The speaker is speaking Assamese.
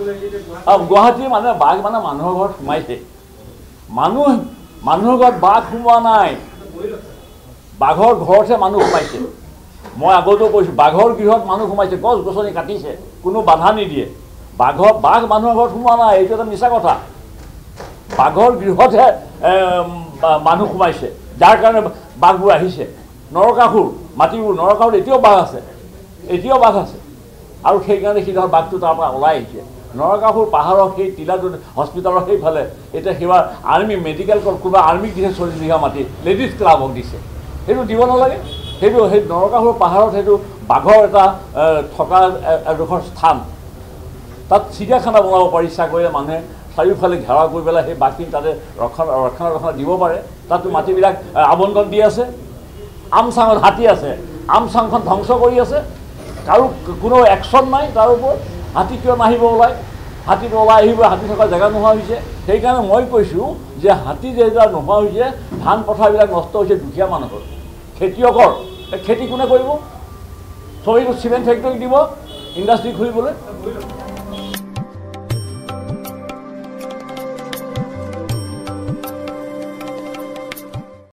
গুৱাহাটীৰ মানুহে বাঘ মানে মানুহৰ ঘৰত সোমাইছে মানুহৰ ঘৰত বাঘ সোমোৱা নাই বাঘৰ ঘৰতহে মানুহ সোমাইছে মই আগতেও কৈছোঁ বাঘৰ গৃহত মানুহ সোমাইছে গছ গছনি কাটিছে কোনো বাধা নিদিয়ে বাঘ মানুহৰ ঘৰত সোমোৱা নাই এইটো এটা মিছা কথা বাঘৰ গৃহতহে মানুহ সোমাইছে যাৰ কাৰণে বাঘবোৰ আহিছে নৰকাসুৰ মাটিবোৰ নৰকাসুৰ এতিয়াও বাঘ আছে আৰু সেইকাৰণে সি ধৰ বাঘটো তাৰ পৰা ওলাই আহিছে নৰকাসুৰ পাহাৰৰ সেই টিলাটো হস্পিটেলৰ সেইফালে এতিয়া সেইবা আৰ্মি মেডিকেল কোনোবা আৰ্মিক দিছে 40 বিঘা মাটি লেডিজ ক্লাবক দিছে সেইটো দিব নালাগে সেইটো সেই নৰকাসুৰ পাহাৰত সেইটো বাঘৰ এটা থকা এডোখৰ স্থান তাত চিৰিয়াখানা বনাব পাৰি ইচ্ছা কৰিলে মানুহে চাৰিওফালে ঘেৰা কৰি পেলাই সেই বাঘখিনি তাতে ৰক্ষণাবেক্ষণ দিব পাৰে তাতো মাটিবিলাক আবণ্টন দি আছে আমচাঙত হাতী আছে আমচাংখন ধ্বংস কৰি আছে কাৰো কোনো একশ্যন নাই তাৰ ওপৰত হাতী কিয় নাহিব ওলাই হাতীটো ওলাই আহিব হাতী থকা জেগা নোহোৱা হৈছে সেইকাৰণে মই কৈছোঁ যে হাতী যেইটা নোহোৱা হৈছে ধান পথাৰবিলাক নষ্ট হৈছে দুখীয়া মানুহৰ খেতিয়কৰ খেতি কোনে কৰিব চবেইটো চিমেণ্ট ফেক্টৰী দিব ইণ্ডাষ্ট্ৰী খুলিবলৈ